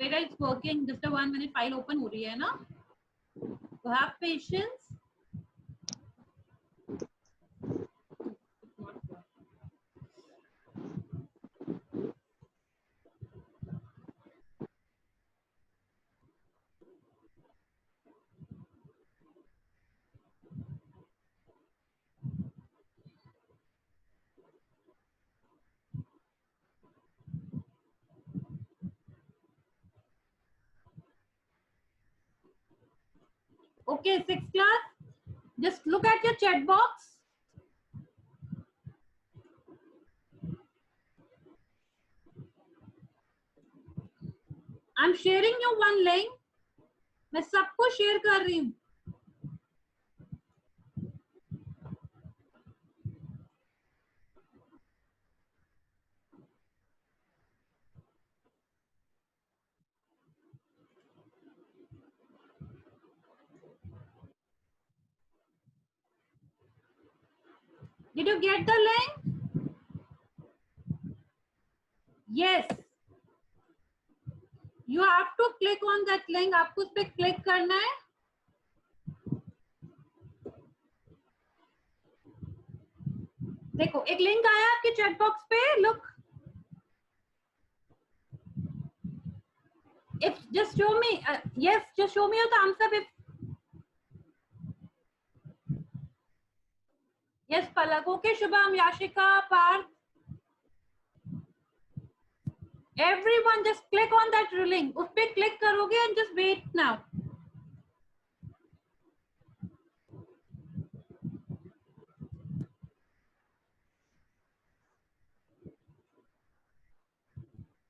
बेटा it's working, just 1 minute, file open हो रही है ना, तो have patience. Okay, 6th class, just look at your chat box. I'm sharing you one link. मैं सबको शेयर कर रही हूँ. Did you get the link? Yes. You have to click on that link. आपको उस पे क्लिक करना है. देखो एक लिंक आया आपके चैट बॉक्स पे. Look, if just show me, yes, just show me your thumbs up if yes. Palak, okay, Shubham, Yashika, Parth, everyone just click on that link. उस पे क्लिक करोगे and just wait now.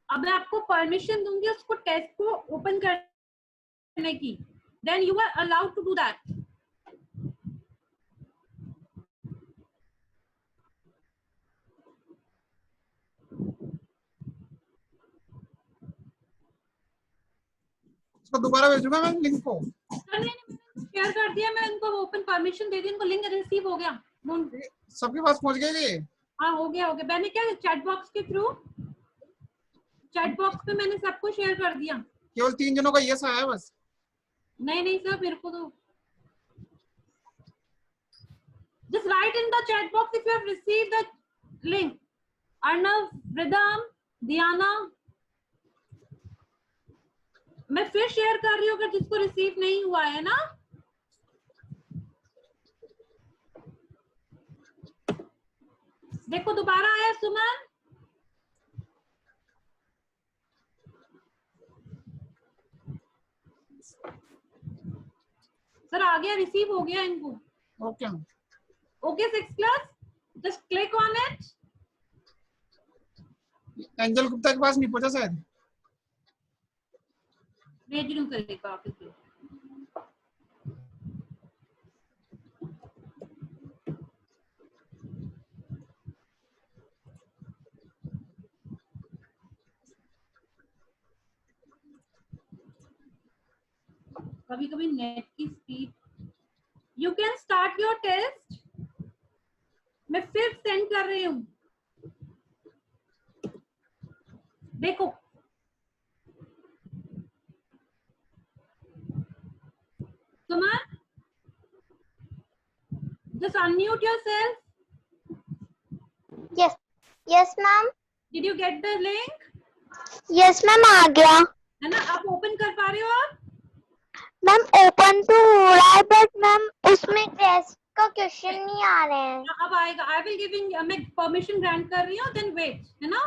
अब मैं आपको परमिशन दूंगी उसको टेस्ट को ओपन करने की. Then you are allowed to do that. तो दोबारा भेजूंगा मैं लिंक को. मैंने शेयर कर दिया, मैं उनको ओपन परमिशन दे दी, उनको लिंक रिसीव हो गया. सबके पास पहुंच गए ये. हाँ हो गया हो गया. मैंने क्या चैट बॉक्स के थ्रू, चैट बॉक्स पे मैंने सबको शेयर कर दिया. केवल 3 जनों का यस आया बस. नहीं नहीं सर, मेरे को तो just write in the chat box if you have received the link. Arnav, Ridham, Diyana, मैं फिर शेयर कर रही हूँ अगर जिसको रिसीव नहीं हुआ है ना. देखो दोबारा आया सुमन. सर आ गया, रिसीव हो गया इनको. Okay okay 6th class, just click on it. Angel Gupta के पास नहीं पहुंचा शायद. भेज रही हूँ सर एक बार फिर. कभी कभी नेट की speed. You can start your test. मैं फिर सेंड कर रही हूँ. देखो सुमन, just unmute yourself. Yes, yes ma'am. Did you get the link? Yes ma'am, आ गया. है ना, आप ओपन कर पा रहे हो आप? मैम ओपन तो हो रहा है बट मैम उसमें टेस्ट का क्वेश्चन नहीं आ रहे हैं. अब आएगा. आई विल गिविंग, मैं परमिशन ग्रांट कर रही हूँ, देन वेट, है ना.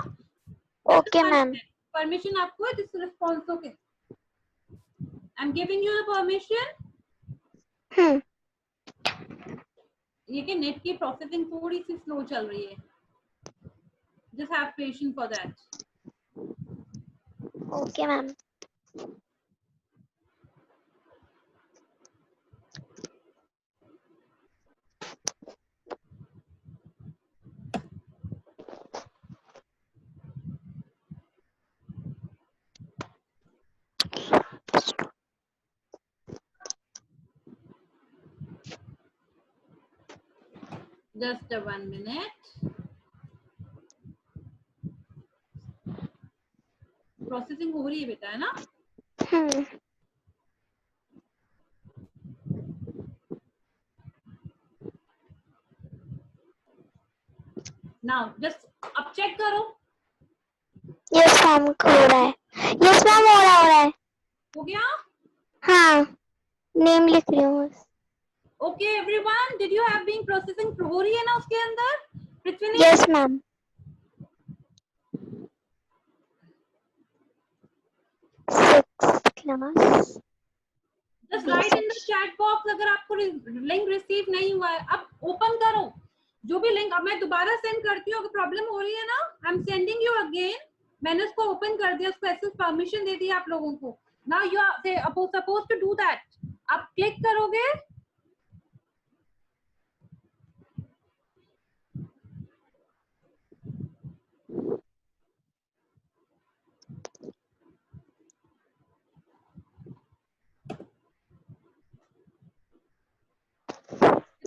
Okay ma'am. परमिशन आपको है जिस response okay. I am giving you the permission. ये कि नेट की प्रोसेसिंग थोड़ी सी स्लो चल रही है. Just have patience for that. Okay ma'am. Just 1 minute. Processing हो रही है बेटा, है ना. नाउ जस्ट अब चेक करो, यस मैम हो रहा है, यस मैम हो रहा है। हो गया? हाँ नेम लिख रही हूँ। Okay everyone, did you have been processing हो रही है ना उसके अंदर? पृथ्वी ने yes ma'am. 6th class. Just write in the chat box अगर आपको लिंक रिसीव नहीं हुआ है। अब ओपन करो जो भी लिंक, अब मैं दोबारा सेंड करती हूँ, अगर प्रॉब्लम हो रही है ना, I am sending you again. मैंने उसको ओपन कर दिया, उसको ऐसे परमिशन दे दी आप लोगों को। Now you are suppose to do that. आप क्लिक करोगे,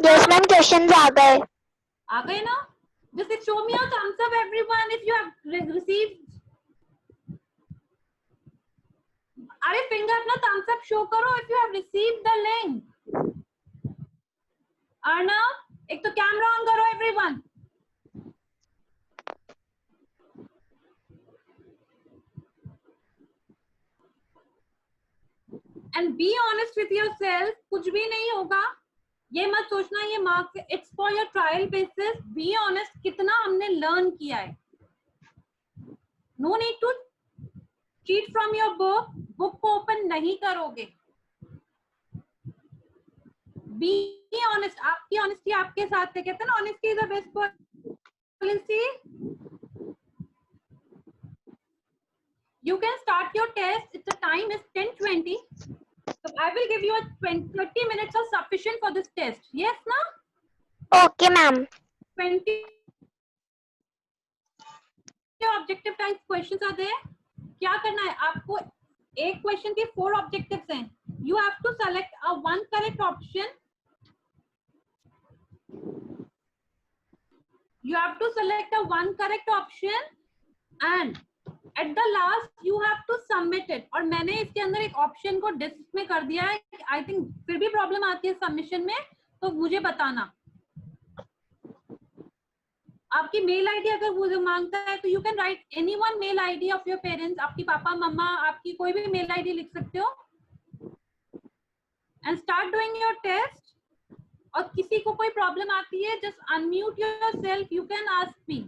यस मैम क्वेश्चंस आ गए ना? Just show me a thumbs up everyone if you have received. अरे फिंगर अपना थम्स अप शो करो if you have received the link. Arnav एक तो कैमरा ऑन करो everyone. And be honest with yourself, कुछ भी नहीं होगा, ये मत सोचना ये marks, it's for your trial basis. B honest, कितना हमने लर्न किया है। No need to cheat from your book. Book को ओपन नहीं करोगे। बी ऑनेस्ट, आपकी ऑनेस्टी आपके साथ है। कहते हैं ना honesty is the best policy. You can start your test. Its time is 10:20. So I will give you a 30 minutes of sufficient for this test. Yes, na? Okay ma'am. 20 objective type questions are there. क्या करना है आपको? एक question के 4 objectives हैं. You have to select a one correct option. You have to select a one correct option and at the last you have to submit it. और मैंने इसके अंदर एक ऑप्शन को डिस्क में कर दिया है. आई थिंक फिर भी प्रॉब्लम आती है सबमिशन में, तो मुझे बताना. आपकी मेल आईडी अगर वो मांगता है तो you can write any one mail ID of your parents. आपकी पापा मम्मा, आपकी कोई भी मेल आईडी लिख सकते हो and start doing your test. और किसी को कोई प्रॉब्लम आती है, just unmute yourself, you can ask me.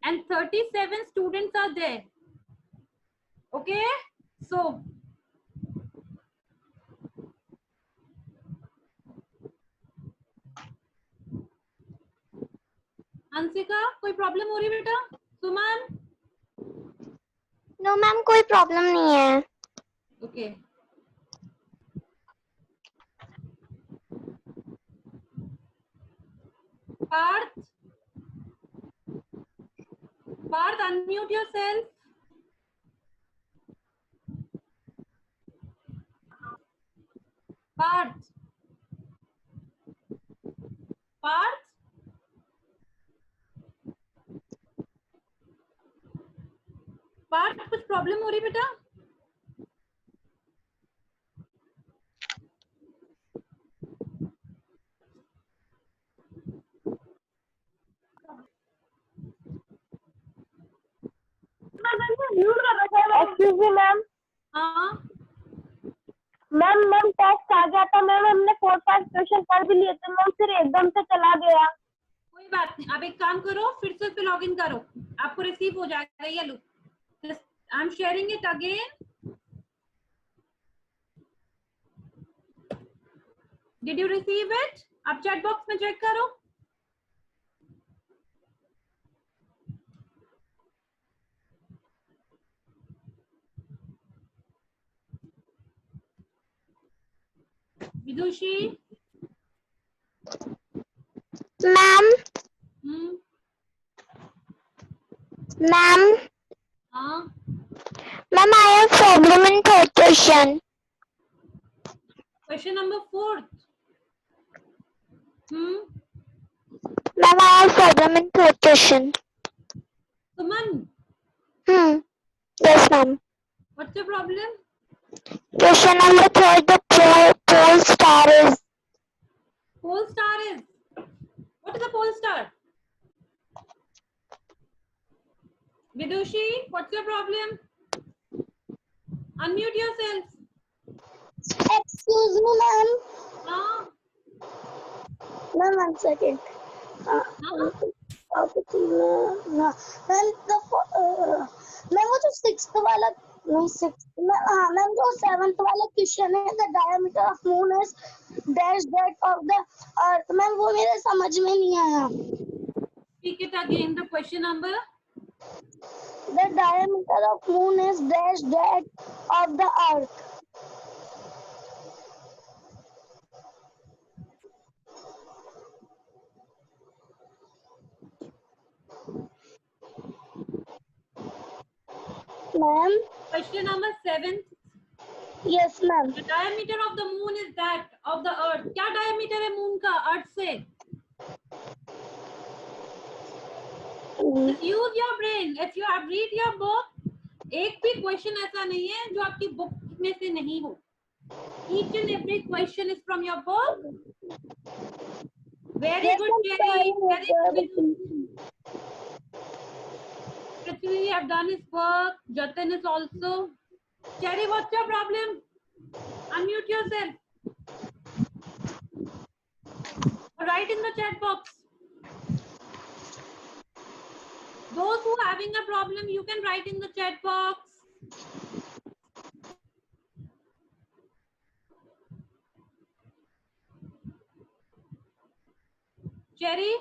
And 37 students are there. Okay, so Anshika कोई प्रॉब्लम हो रही है बेटा? सुमन? नो मैम कोई प्रॉब्लम नहीं है. Okay, Parth, Parth unmute yourself. Parth, Parth, Parth कुछ प्रॉब्लम हो रही है बेटा? Excuse me ma'am. हाँ मैम मैम टेस्ट आ गया था मैम, हमने 4-5 क्वेश्चन कर भी लिए थे मैम, फिर एकदम से चला गया. कोई बात नहीं, आप एक काम करो, फिर से लॉग इन करो, आपको रिसीव हो जाएगा. ये लो, I am sharing it again. Did you receive it? आप चैट बॉक्स में चेक करो. विदुषी? मैम मैम हाँ, ma'am I have problem in third question. Question number 4. Ma'am, I have problem in third question. Suman, Yes, ma'am. what's the problem? Question number third, the pole star is. Pole star is. What is a pole star? Vidushi, what's your problem? Unmute yourself. Excuse me, ma'am. No. Ma'am, 1 second. No. Ma'am ma'am वो जो sixth वाला नहीं six हाँ ma'am जो seventh वाला question है the diameter of moon is dash that of the earth ma'am वो मेरे समझ में नहीं आया. Speak it again. The question number. The diameter of moon is dash that of the earth. Ma'am? Question number 7. Yes, ma'am. The diameter of the moon is that of the earth. क्या diameter है moon का earth से? Just use your brain. If you have read your book, एक भी question ऐसा नहीं है जो आपकी book में से नहीं हो. Each and every question is from your book. Very Yes, good, ma'am, Jerry. Very sorry. good. Prithvi have done his work. Jatin is also. Jerry, what's your problem? Unmute yourself. Write in the chat box. Those who are having a problem, you can write in the chat box. Jerry?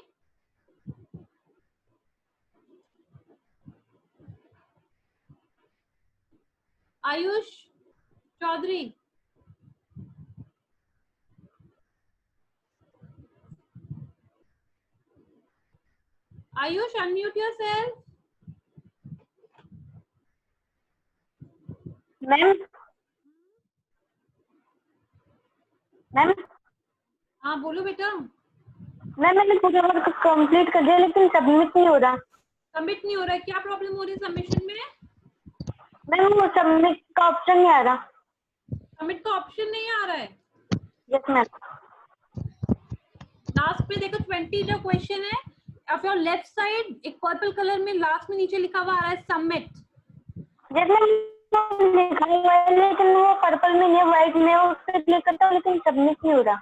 Ayush Chaudhary? Ayush, unmute yourself. Ma'am ma'am हाँ बोलो बेटा. Ma'am मैंने पूरा work complete कर दिया लेकिन submit नहीं हो रहा. सबमिट नहीं हो रहा है. क्या प्रॉब्लम हो रही है सबमिशन में? मैम वो सबमिट का ऑप्शन नहीं आ रहा. सबमिट का ऑप्शन नहीं आ रहा है. Yes ma'am. लास्ट पे देखो 20 जो क्वेश्चन है ऑफ योर लेफ्ट साइड एक पर्पल कलर में लास्ट में नीचे लिखा हुआ आ रहा है सबमिट. यस मैम लिखा हुआ है लेकिन वो पर्पल में नहीं व्हाइट में उस पर क्लिक करता हूँ लेकिन सबमिट नहीं हो रहा.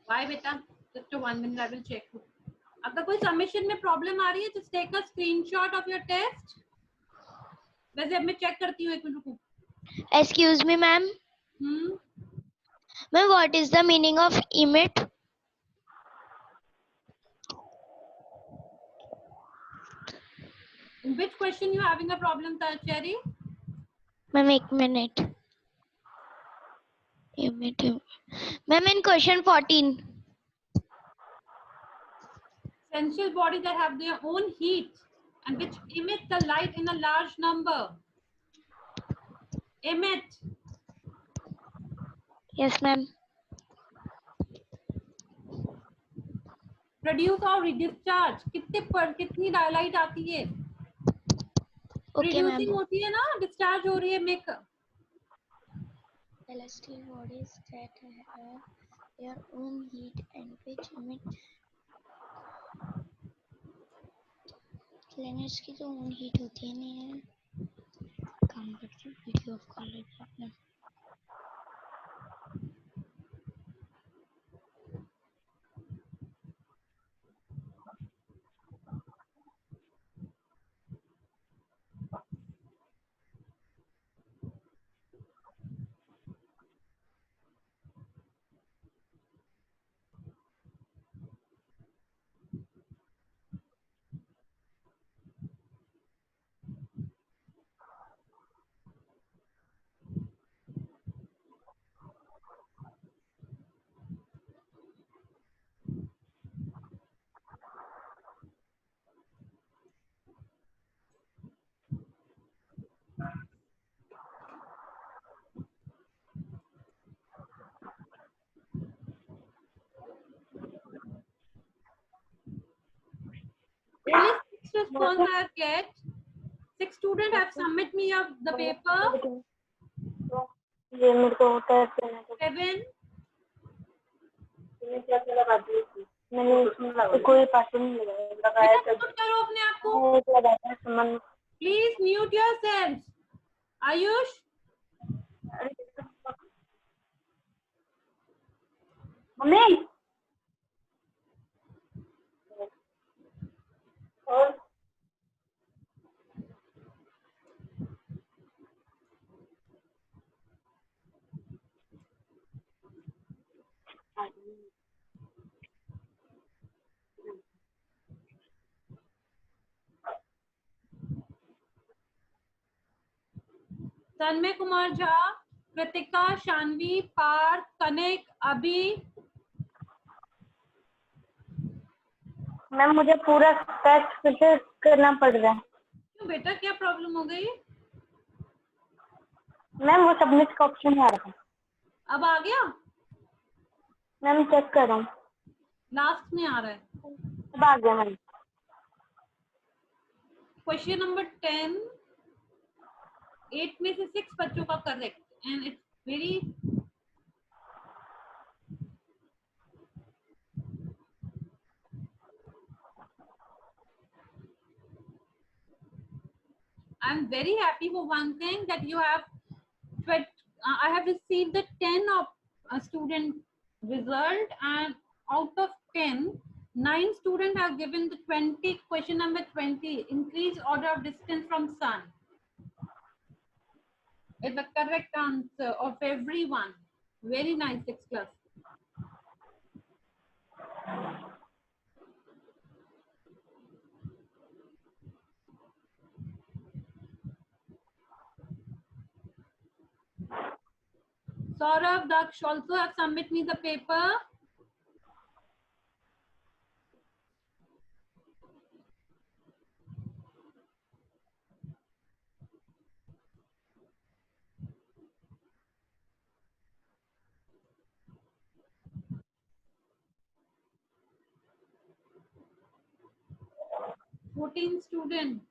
वाई बेटा? Just 1 minute I will check. अगर कोई सबमिशन में प्रॉब्लम आ रही है just take a screenshot of your test. वैसे अब मैं चेक करती हूँ. एक मिनट रुको. Excuse me, ma'am. Ma'am, what is the meaning of emit? In which question you having a problem, Cherry? Ma'am, 1 minute. Emit. Ma'am, in question 14. Essential bodies that have their own heat and which emit the light in a large number. Emit. Yes, ma'am. Produce or discharge. कितनी light आती है? Okay, ma'am. Producing होती है ना, discharge हो रही है. Make. Celestial bodies that have their own heat and which emit. Planets की तो own heat होती है नहीं है. काम करते हैं वीडियो ऑफ कर लेते हैं. Only 6 response I have get. 6 students have submit me of the paper. ये मेरे को टेस्ट देना था 7. मैंने इसमें कोई पासवर्ड नहीं लगाया बेटा म्यूट करो अपने आप को. लगाया सुमन Please mute yourselves. Ayush. Mummy और तन्मय कुमार झा, कृतिका, शानवी, पार्थ, कनिक, अभी. मैम मुझे पूरा टेस्ट फिर से करना पड़ रहा है क्यों बेटा, क्या प्रॉब्लम हो गई? मैम वो सबमिट का ऑप्शन नहीं आ रहा अब आ गया? मैम चेक कर रहा हूँ लास्ट में आ रहा है. अब आ गया मैम क्वेश्चन नंबर 10, 8 में से 6 बच्चों का correct and it's very I'm very happy for one thing that you have I have received the 10 of student result, and out of 10, 9 students have given the 20 question number 20 increase order of distance from sun. It's the correct answer of everyone. Very nice, 6th class. Saurabh, Daksh also have submit me the paper. Fourteen students.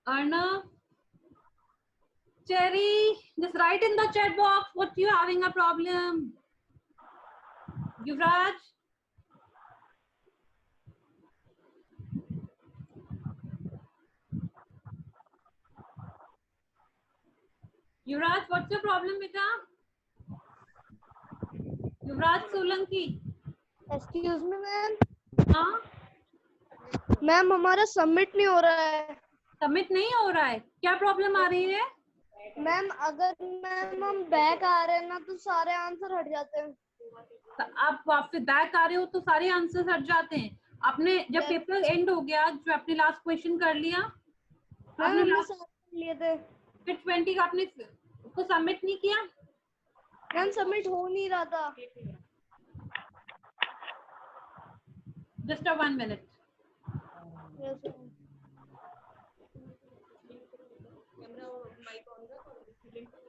Arnav, Cherry, just write in the chat box what you having a problem. Yuvraj, Yuvraj, what's your problem, beta? Yuvraj Solanki. Excuse me ma'am. हाँ, ma'am हमारा submit नहीं हो रहा है. Submit नहीं हो रहा है, क्या प्रॉब्लम आ रही है? मैम अगर मैम हम बैक आ रहे हैं ना तो सारे आंसर हट जाते हैं. आप वापस बैक आ रहे हो तो सारे आंसर्स हट जाते हैं. आपने जब पेपर एंड हो गया, जो आपने लास्ट क्वेश्चन कर लिया, मैम आपने हमने लास्ट सारे लिए थे. फिर 20 का आपने उसको सबमिट नहीं किया. मैम सबमिट हो नहीं रहा था. Just a 1 minute.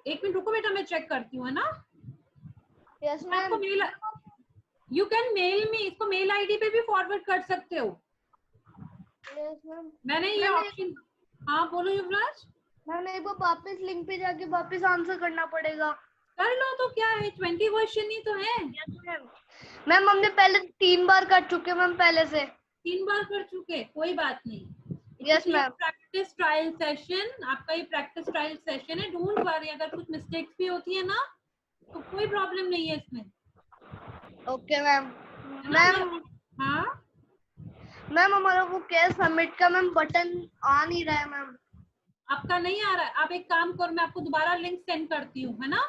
एक मिनट रुको बेटा, मैं चेक करती हूँ, है ना? यस आपको ma'am. Mail, you can mail me, इसको मेल आईडी पे भी फॉरवर्ड कर सकते हो. Yes ma'am. मैंने ये ऑप्शन. हाँ बोलो युवराज. मैम एक बार वापस लिंक पे जाके वापस आंसर करना पड़ेगा. कर लो तो क्या है, 20 क्वेश्चन ही तो है. मैम हमने पहले 3 बार कर चुके मैम, पहले से 3 बार कर चुके, कोई बात नहीं. Yes ma'am. Practice trial session, आपका ये प्रैक्टिस ट्रायल सेशन है. डोंट वरी, अगर कुछ मिस्टेक्स भी होती है ना तो कोई प्रॉब्लम नहीं है इसमें. Okay ma'am. है ना? मैम हाँ मैम हमारा वो क्या सबमिट का मैम बटन आ नहीं रहा है मैम। आपका नहीं आ रहा है? आप एक काम करो, मैं आपको दोबारा लिंक सेंड करती हूँ, है ना?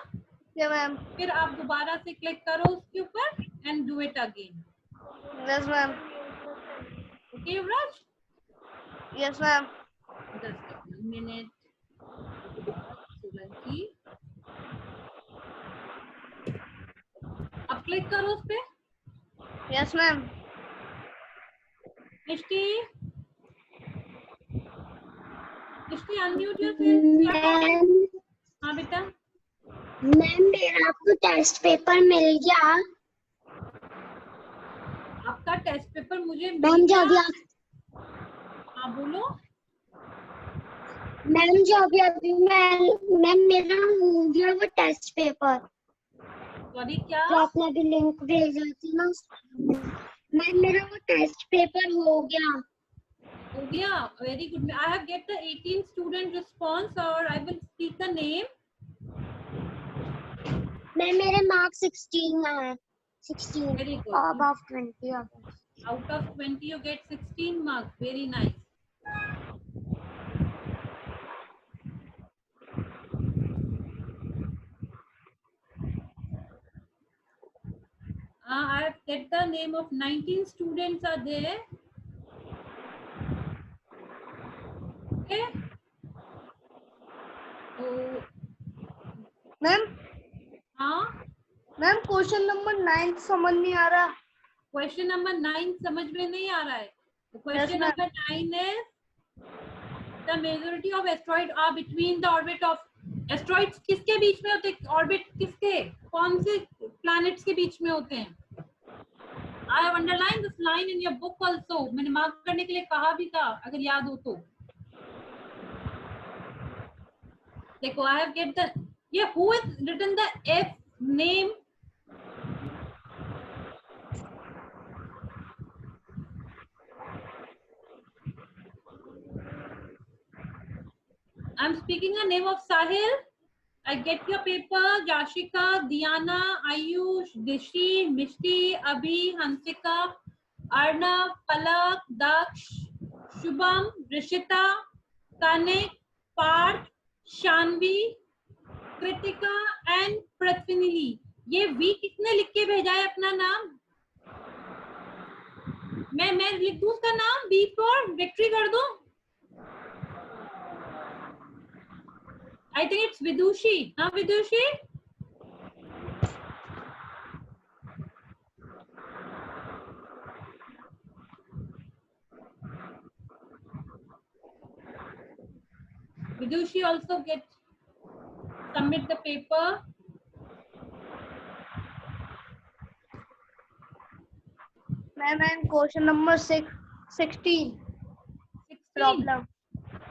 क्या मैम? फिर आप दोबारा से क्लिक करो उसके ऊपर and do it again. Yes ma'am. Okay Yuvraj, yes ma'am. Just minute. Solanki, अब क्लिक करो उस पे। Yes ma'am. Mishti, Mishti unmute yourself. हाँ बेटा। मैम मेरा आपको टेस्ट पेपर मिल गया। आपका टेस्ट पेपर मुझे मिल मैम जो गया। अभी हाँ बोलो। मैम जो अभी मैम मेरा हो गया वो टेस्ट पेपर सॉरी क्या? जो आपने अभी लिंक भेजा थी ना। मैम मेरा वो टेस्ट पेपर हो गया। हो गया, very good. I have get the 18 student response और I will speak the name. Ma'am मेरे मार्क्स 16 है। 16 very good. above 20 Out of 20 you get 16 marks, very nice. I have get the name of 19 students are there. Okay. So ma'am हाँ, ma'am question number 9 समझ नहीं आ रहा। Question number 9 समझ में नहीं आ रहा है। Question ma'am. Number 9 is the majority of asteroid are between the orbit of asteroids किसके बीच में होते हैं? ऑर्बिट किसके, कौन से प्लैनेट्स के बीच में होते हैं? I have underlined this line in your book also. मैंने मार्क करने के लिए कहा भी था, अगर याद हो तो। देखो I have get the, ये who is written the F name? I am speaking the name of Sahil. I get your paper. Jashika, Diana, Ayush, Dishi, Mishti, Abhi, Hansika, Arnav, Palak, Daksh, Shubham, Rishita, Kanik, Parth, Shanvi, Kritika and पृथ्वीनीली। ये वी किसने लिख के भेजा है अपना नाम? मैं लिख दूं उसका नाम, वी फॉर विक्ट्री कर दूं? आई थिंक इट्स विदुषी। हाँ विदुषी, Vidushi also get submit the paper. Ma'am question number 16 16. Problem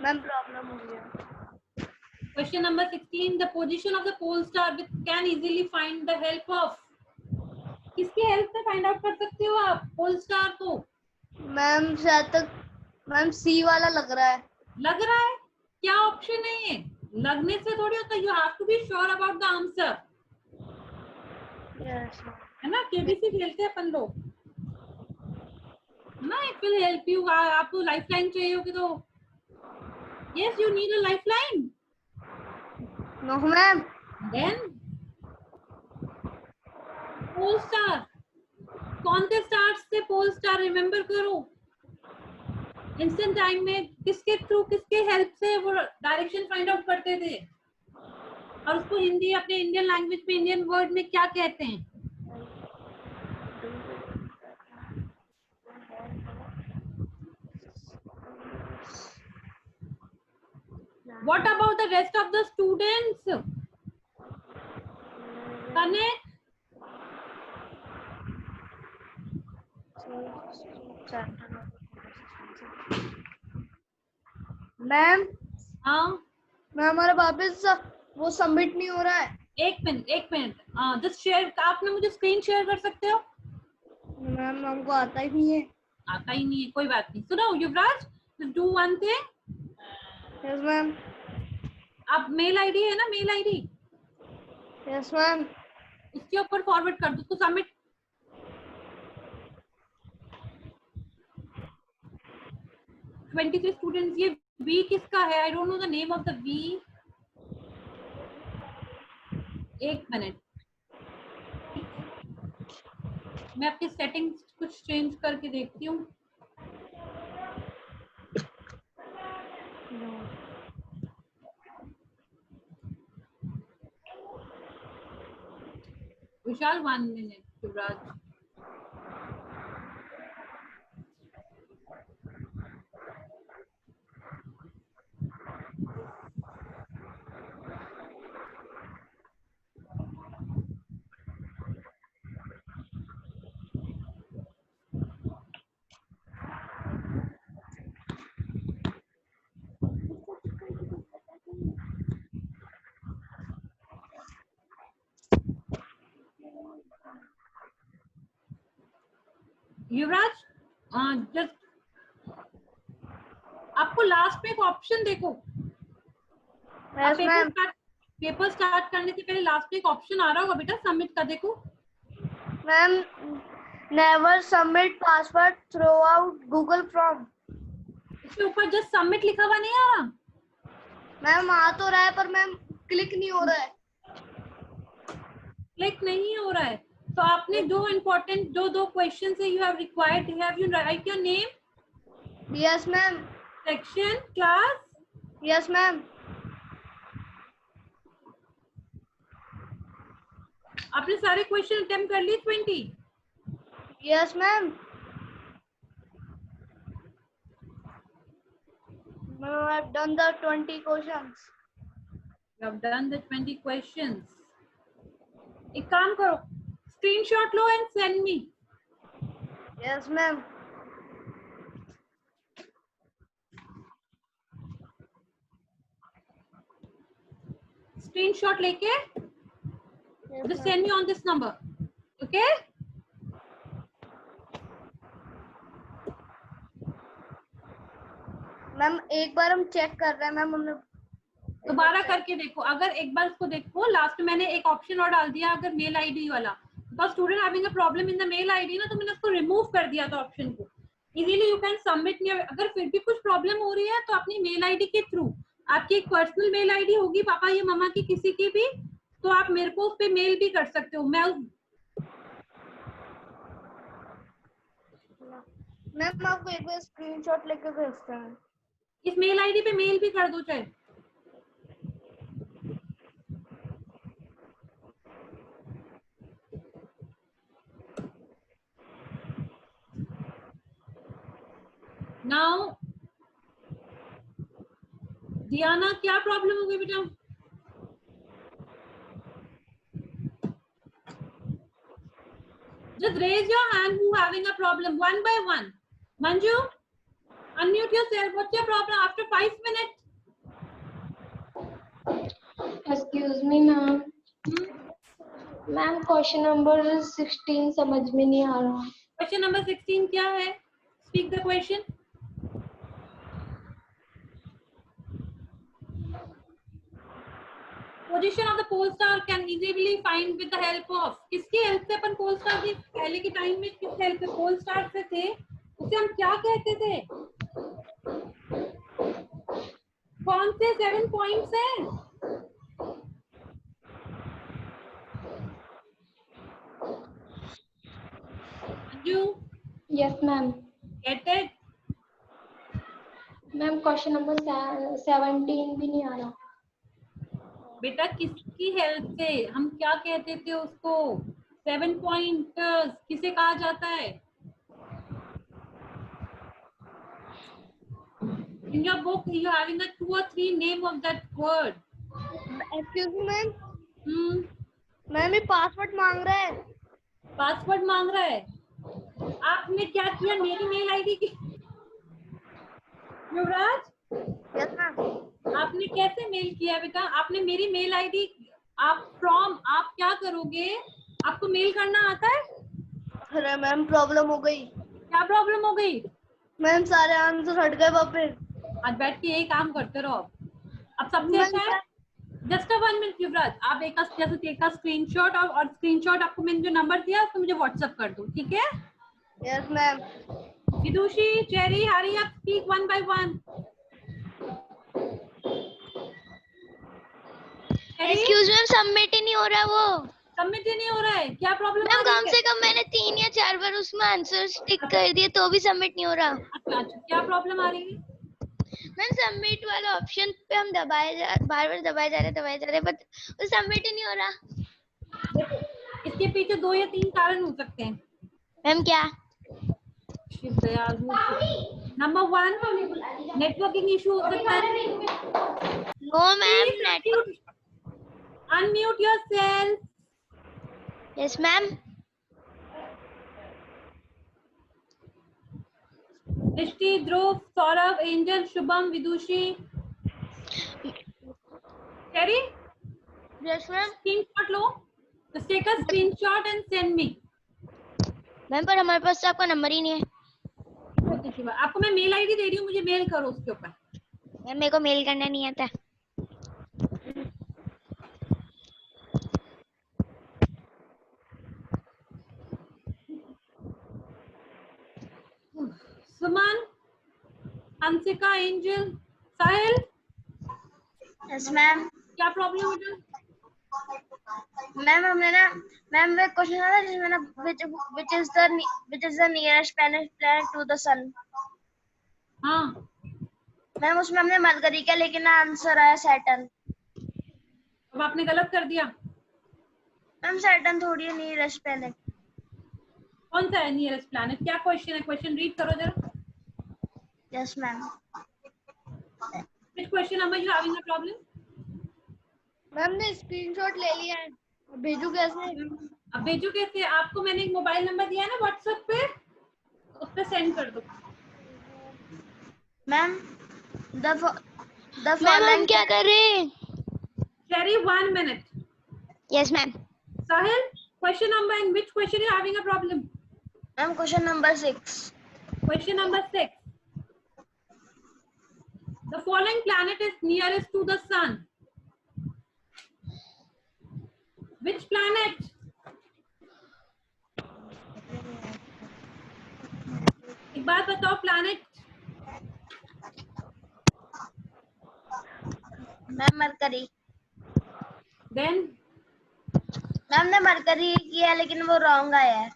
ma'am problem हो गया। Question number 16. The position of the pole star with can easily find the help of. किसकी help से find out कर सकते हो आप pole star को? Ma'am शायद तक मैम सी वाला लग रहा है। लग रहा है? क्या ऑप्शन है ये? लगने से थोड़ी होता है। You have to be sure about the answer, है ना? केबीसी खेलते हैं अपन लोग, है ना? It will help you. आपको लाइफलाइन चाहिए होगी तो yes you need a lifeline. No ma'am. Then poll star, कौन से स्टार से पोल स्टार रिमेम्बर करो। इंस्टेंट टाइम में किसके थ्रू, किसके हेल्प से वो डायरेक्शन फाइंड आउट करते थे, और उसको हिंदी अपने इंडियन लैंग्वेज में, इंडियन वर्ड में क्या कहते हैं? What about the rest of the students? Connect. Ma'am हाँ मैम हमारा वापस वो सबमिट नहीं हो रहा है। एक मिनट जस्ट शेयर, आपने मुझे स्क्रीन शेयर कर सकते हो? मैम हमको आता ही नहीं है। आता ही नहीं है, कोई बात नहीं। सुनो Yuvraj, do one thing. Yes ma'am. आप मेल आईडी है ना, मेल आईडी यस मैम। उसके ऊपर फॉरवर्ड कर दो, उसको सबमिट 23 स्टूडेंट्स। ये वी किसका है? I don't know the name of the V. एक मिनट, मैं आपकी सेटिंग्स कुछ चेंज करके देखती हूँ। विशाल 1 मिनट। युवराज जस्ट आपको लास्ट में एक ऑप्शन देखो। Yes ma'am. पेपर स्टार्ट करने से पहले लास्ट में एक ऑप्शन आ रहा होगा बेटा, सबमिट का देखो। Ma'am never submit password through out Google form. इसके ऊपर जस्ट सबमिट लिखा हुआ नहीं आ रहा? मैम आ तो रहा है पर मैम क्लिक नहीं हो रहा है। क्लिक नहीं हो रहा है तो आपने जो इम्पोर्टेंट दो क्वेश्चन है you have required, have you right your name, yes ma'am. Section, class. Yes ma'am. आपने सारे क्वेश्चन अटेम्प्ट कर लिए 20? Yes ma'am. I have done the 20 questions. You have done the 20 questions. एक काम करो, screenshot low and send me. Yes ma'am. Screenshot लेके just send me on this number, okay? Ma'am एक बार हम चेक कर रहे हैं मैम, हमने दोबारा करके देखो। अगर एक बार उसको देखो, लास्ट में मैंने एक ऑप्शन और डाल दिया अगर मेल आईडी वाला, because student having a problem in the mail ID ना, तो मैंने उसको रिमूव कर दिया था ऑप्शन को। Easily you can submit. अगर फिर भी कुछ प्रॉब्लम हो रही है तो अपनी मेल आईडी के थ्रू, आपकी एक पर्सनल मेल आईडी होगी पापा या मम्मा की, किसी की भी, तो आप मेरे को उस पर मेल भी कर सकते हो। मैम आपको एक बार स्क्रीनशॉट लेके भेजते हैं। इस मेल आईडी पे मेल भी कर दो चाहे। नाउ दियाना, क्या प्रॉब्लम हो गई बेटा? Just raise your hand who having a problem one by one. Manju, unmute yourself. What's your problem after 5 minutes? Excuse me ma'am. Ma'am question number 16 समझ में नहीं आ रहा। Question number 16 क्या है? Speak the question. Position of the pole star can easily find with the help of, किसकी help से अपन pole star की पहले के टाइम में किस हेल्प से पोल स्टार से थे, उसे हम क्या कहते थे? कौन से 7 पॉइंट्स हैं? Anju, yes ma'am. get it? Ma'am question number 17 भी नहीं आ रहा। बेटा किसकी हेल्प से, हम क्या कहते थे उसको? 7 पॉइंटर्स किसे कहा जाता है? In your book you are having a 2 or 3 name of that word. Excuse me ma'am. Ma'am ये पासवर्ड मांग रहा है। पासवर्ड मांग रहा है? आपने क्या किया मेरी मेल आईडी की? युवराज, यस मैम। आपने कैसे मेल किया बेटा? आपने मेरी मेल आईडी, आप क्या करोगे? आपको मेल करना आता है? अरे मैम प्रॉब्लम हो गई। क्या प्रॉब्लम हो गई? मैम सारे आंसर हट गए वापस। आज बैठ के यही काम करते रहो। अब सबसे अच्छा है, जस्ट 1 मिनट युवराज, आप एक स्क्रीनशॉट और स्क्रीनशॉट आपको मैंने जो नंबर दिया उसको मुझे व्हाट्सएप कर दो, ठीक है? Yes ma'am. Vidushi, Cherry, hurry up, speak one by one. Excuse ma'am, submit ही नहीं हो रहा वो। सबमिट ही नहीं हो रहा है, क्या प्रॉब्लम आ मैम रही कम है? से कम मैंने 3 या 4 बार उसमें आंसर्स टिक कर दिए तो भी सबमिट नहीं हो रहा। अच्छा, क्या प्रॉब्लम आ रही है? मैम सबमिट वाला ऑप्शन पे हम बार बार दबाए जा रहे बट वो सबमिट ही नहीं हो रहा। देखो, इसके पीछे 2 या 3 कारण हो सकते हैं। मैम क्या? Shiv Dayal, number 1 networking issue हो सकता है। No ma'am, network. Unmute yourself. Yes ma'am. Drishti, Dhruv, Saurabh, Angel, Shubham, Vidushi, Cherry, yes ma'am. Screenshot लो, just take a screenshot and send me. Ma'am पर हमारे पास तो आपका नंबर ही नहीं है। आपको मैं मेल आईडी दे रही हूँ, मुझे मेल करो उसके ऊपर। मैम मेरे को मेल करना नहीं आता। सुमन, अंशिका, एंजल, साहिल, यस मैम। क्या प्रॉब्लम है? मैम हमने ना मैम वो क्वेश्चन था जिसमें ना which is the nearest planet to the sun। हाँ, मैम उसमें हमने मरकरी किया लेकिन आंसर आया सैटर्न। अब आपने गलत कर दिया। मैम सैटर्न थोड़ी है नियरेस्ट प्लेनेट। कौन सा है नियरेस्ट प्लैनेट? क्या क्वेश्चन है? क्वेश्चन रीड करो जरा। Yes ma'am. Which question number you having a problem? Ma'am ने स्क्रीनशॉट ले लिया है, भेजू कैसे? अब भेजो कैसे? आपको मैंने एक मोबाइल नंबर दिया है ना व्हाट्सएप पे, उस पे सेंड कर दो। मैम द मैम हम फॉलोइंग क्या कर रहे हैं? Cherry, 1 minute. Yes ma'am. Sahil, question number, in which question you having a problem? Ma'am question number 6। Question number 6. The following planet is nearest to the sun. Which planet? एक बात बताओ, planet. Ma'am mercury. Then ma'am ने mercury किया लेकिन वो wrong आया है।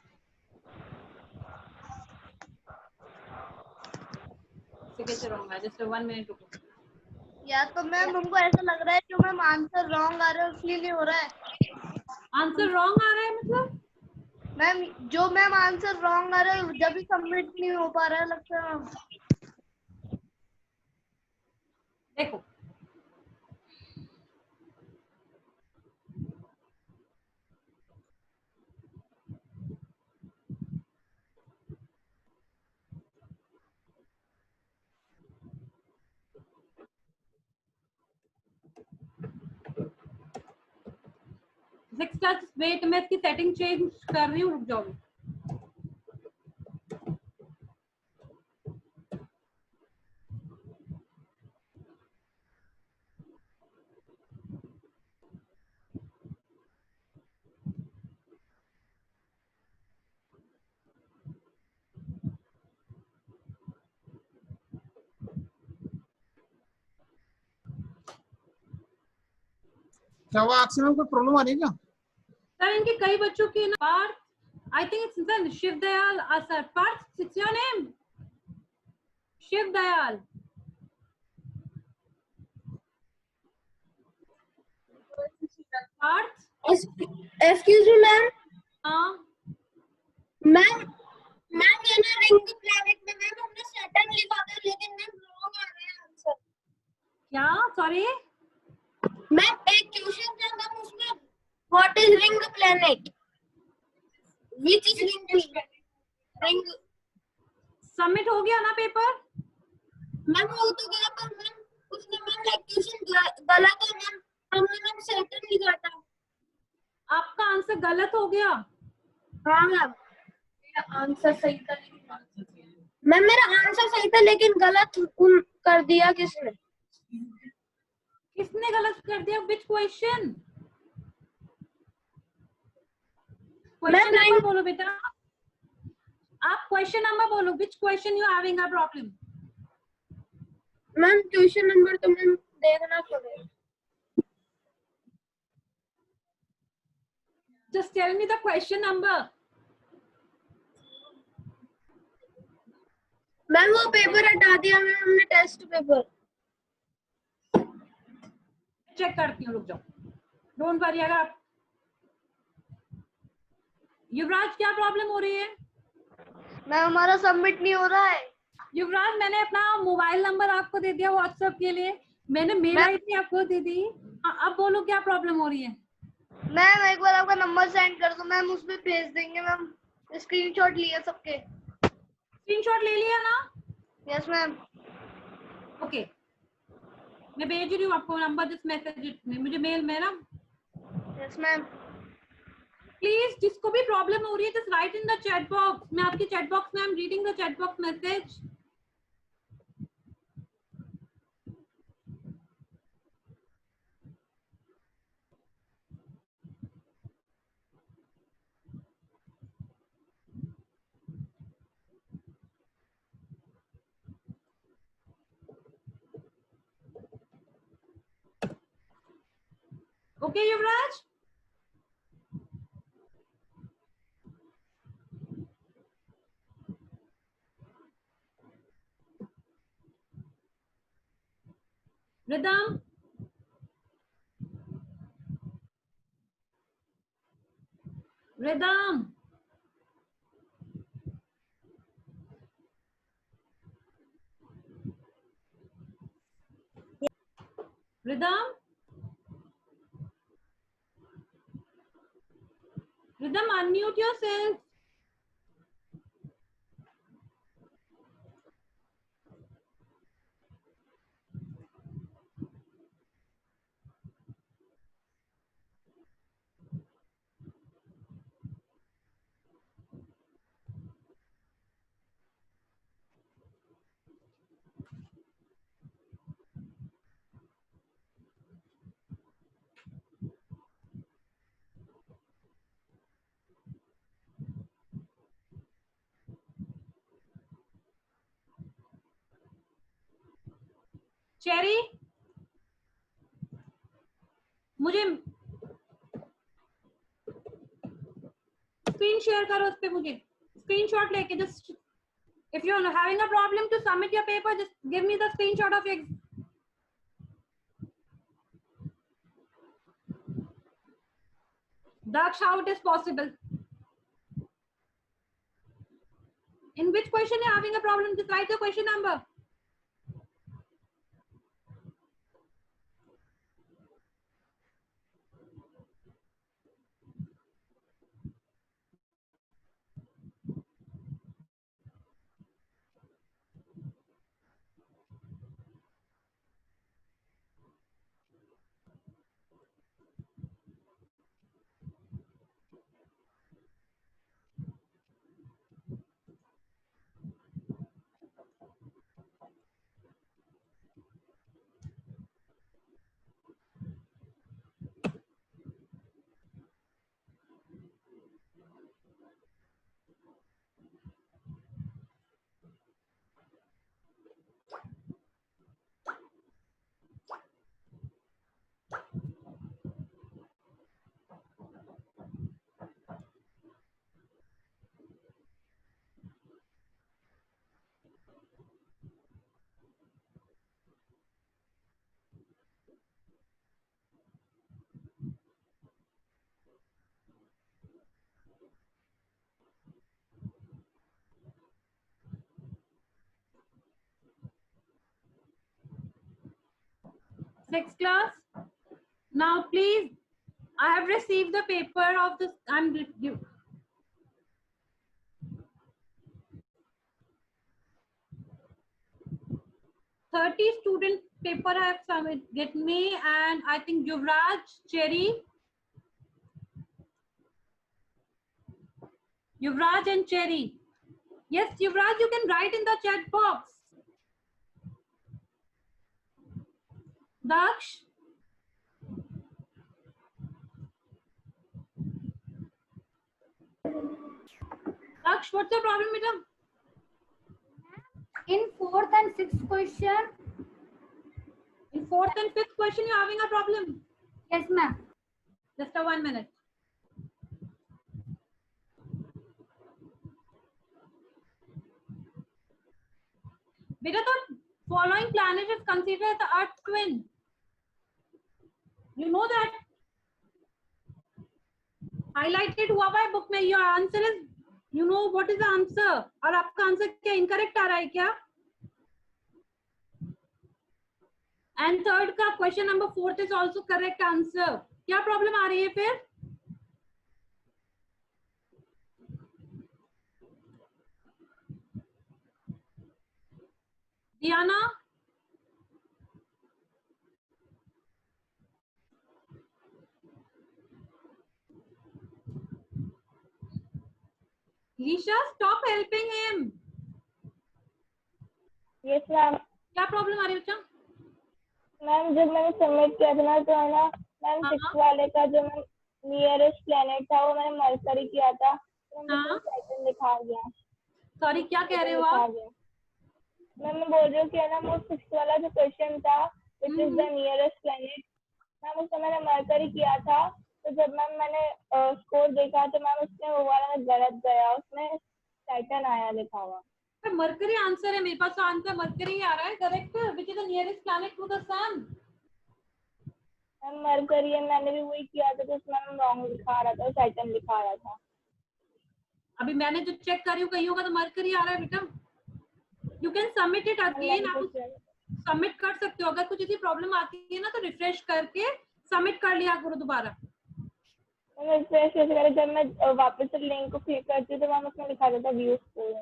कैसे wrong है? Just 1 minute रुको। या तो मैम हमको ऐसा लग रहा है जो मैम आंसर रॉन्ग आ रहा है इसलिए नहीं हो रहा है। आंसर रॉन्ग आ रहा है मतलब? मैम जो मैम आंसर रॉन्ग आ रहा है जब भी सबमिट नहीं हो पा रहा है लगता है। देखो, वेट, मैं इसकी सेटिंग चेंज कर रही हूँ, रुक जाओ। क्या हुआ? अक्षर में कोई प्रॉब्लम आ रही है क्या? सर इनके कई बच्चों की ना Parth, I think it's Shiv Dayal sir. Parth, it's your name? Shiv Dayal. Parth, excuse me ma'am. हाँ, मैम ये ना रिंग प्लैनेट में मैम हमने सैटर्न लिखा था लेकिन मैम रॉन्ग आ रहा है आंसर। क्या? सॉरी मैम एक क्वेश्चन था मैम उसमें what is ring planet, which is ring. Submit हो गया ना पेपर? मैम हो तो गया पर मैम उसने मैम एक क्वेश्चन गलत है मैम, हमने मैम सैटर्न लिखा था। आपका आंसर गलत हो गया? हाँ मैम आंसर सही था मैम, मेरा आंसर सही था लेकिन गलत कर दिया किसने? किसने गलत कर दिया? Which question? क्वेश्चन नंबर बोलो बेटा। आप क्वेश्चन नंबर बोलो, which question you having a problem? Ma'am question number तो मैम देखना पड़ेगा। Just tell me the question number. Ma'am वो पेपर हटा दिया मैम हमने, टेस्ट पेपर। चेक करती हूँ, रुक जाओ, डोंट वरी। अगर आप युवराज क्या प्रॉब्लम हो रही है? मैम हमारा सबमिट नहीं हो रहा है। युवराज मैंने अपना मोबाइल नंबर आपको दे दिया व्हाट्सएप के लिए, मैंने मेल आईडी आपको दे दी। अब बोलो क्या प्रॉब्लम हो रही है? मैम एक बार आपका नंबर सेंड कर दो मैम, उस पे भेज देंगे मैम। स्क्रीनशॉट लिए सबके। स्क्रीनशॉट ले लिया ना? Yes ma'am. ओके, मैं भेज रही हूँ आपको नंबर, दिस मैसेज में, मुझे मेल में ना। Yes ma'am. प्लीज जिसको भी प्रॉब्लम हो रही है just write in the chat box. मैं आपकी चैट बॉक्स में, I am reading the chat box message. Okay Yuvraj, rhythm, rhythm, rhythm, rhythm, unmute yourself. Cherry, मुझे स्क्रीन शेयर करो, उस पे मुझे स्क्रीनशॉट लेके, just if you are having a problem to submit your paper, just give me the screenshot of your Daksh, how it is possible? In which question you are having a problem? Just write the question number. Sixth class. Now, please, I have received the paper of this. I'm 30 student paper I have submitted me, and I think Yuvraj, Cherry, Yuvraj and Cherry. Yes, Yuvraj, you can write in the chat box. Daksh, Daksh, what's your problem, madam? In 4th and 6th question. In 4th and 5th question, you're having a problem. Yes, ma'am. Just a 1 minute. Beta, the following planet is considered the Earth twin. You know that? Highlighted हुआ है book में. Your answer is, you know what is the answer? और आपका answer क्या incorrect आ रहा है क्या? And third का question number 4th is also correct answer. क्या problem आ रही है फिर? Diana? Lisha, stop helping him. Yes, ma'am. क्या प्रॉब्लम आ रही है बच्चा? मैम जब मैंने सबमिट किया था ना तो है ना मैम 6 वाले का जो मैम नियरेस्ट प्लेनेट था वो मैंने मरकरी किया था तो मुझे सैटर्न दिखा गया. सॉरी, क्या कह रहे हो आप? मैम मैं बोल रही हूँ कि है ना वो 6 वाला जो क्वेश्चन था विच is the nearest planet ma'am उसमें मैंने मरकरी किया था तो जब मैम मैंने स्कोर देखा तो मैम उसमें वो वाला गलत गया उसमें सैटर्न आया लिखा हुआ. मरकरी आंसर है मेरे पास. तो आंसर मरकरी आ रहा है correct. Which is the nearest planet to the sun. Ma'am Mercury है मैंने भी वही किया था तो उसमें मैम रॉन्ग दिखा रहा था सैटर्न दिखा रहा था. अभी मैंने जो चेक करी हूँ कहीं होगा तो मरकरी आ रहा है बेटा. You can submit it again. आप सबमिट कर सकते हो. अगर कुछ ऐसी प्रॉब्लम आती है ना तो रिफ्रेश करके सबमिट कर लिया करो दोबारा. रिफ्रेश करके जब मैं वापस से लिंक को क्लिक करती हूँ तो मैम उसमें लिखा रहता है व्यू स्कोर.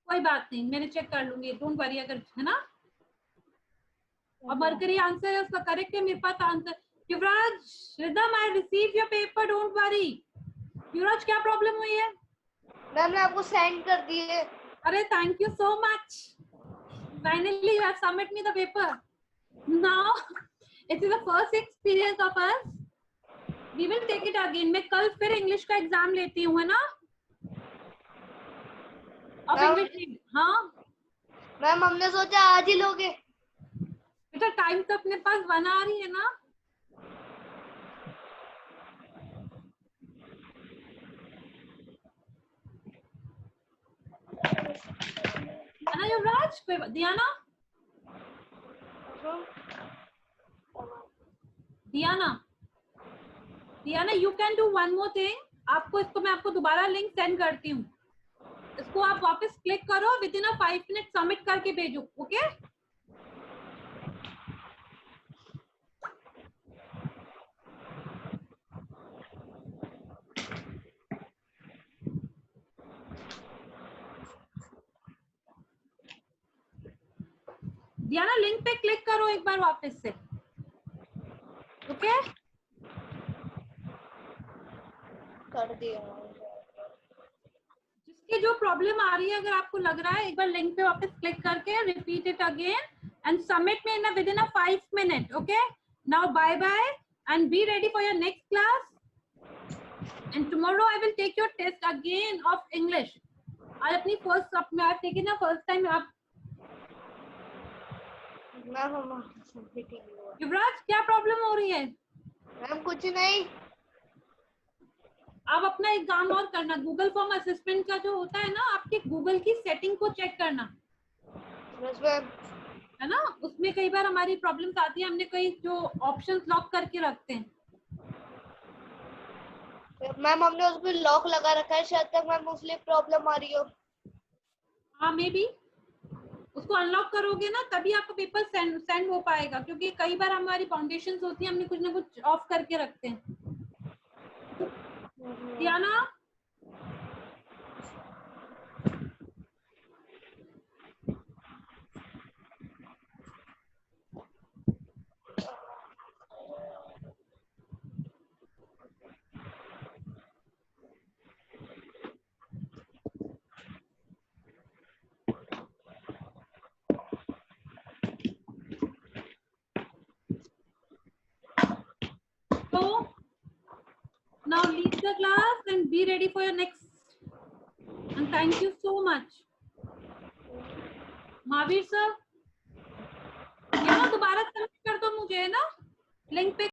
कोई बात नहीं, मैंने चेक कर लूंगी. Don't worry. अगर है ना और मरकरी आंसर है उसका करेक्ट है. मेरे पास answer. Yuvraj, Ridham, I receive your paper. Don't worry. Yuvraj, क्या प्रॉब्लम हुई है? मैम ने आपको सेंड कर दिए. अरे thank you so much. Finally you have submit me the paper. Now it is the first experience of us. We will take it again. मैं कल फिर इंग्लिश का एग्जाम लेती हूँ, है ना? अब इंग्लिश. हाँ मैम हमने सोचा आज ही लोगे. बेटा टाइम तो अपने पास 1 आवर ही है ना. है ना Yuvraj? Diyana, Diyana you can do one more thing. आपको इसको मैं आपको दोबारा लिंक सेंड करती हूँ. इसको आप वापस क्लिक करो. विद इन 5 मिनट सबमिट करके भेजो. ओके? दियाना लिंक पे क्लिक करो एक बार वापस से. ओके? कर दिया. जिसकी जो प्रॉब्लम आ रही है अगर आपको लग रहा है एक बार लिंक पे वापस क्लिक करके repeat it again and submit में in within 5 minute. Okay? Now bye bye and be ready for your next class. And tomorrow I will take your test again of English. आज अपनी first आप taking ना first time आप. Ma'am Yuvraj, क्या problem हो रही है? Ma'am कुछ नहीं. आप अपना एक काम और करना. गूगल फॉर्म असिस्टेंट का जो होता है ना, आपके गूगल की सेटिंग को चेक करना. है ना? उसमें कई बार हमारी प्रॉब्लम्स आती है. हमने कई जो ऑप्शंस लॉक करके रखते हैं. मैम हमने उस पे लॉक लगा रखा है शायद तक मैम उसलिए प्रॉब्लम आ रही हो. हाँ मे बी. उसको अनलॉक करोगे ना तभी आपका पेपर सेंड हो पाएगा. क्योंकि कई बार हमारी फाउंडेशंस होती है हमने कुछ ना कुछ ऑफ करके रखते हैं. दियाना, now leave the class and be ready for your next thank you so much. Mahavir sir, ये ना दोबारा सबमिट कर दो मुझे ना, लिंक पे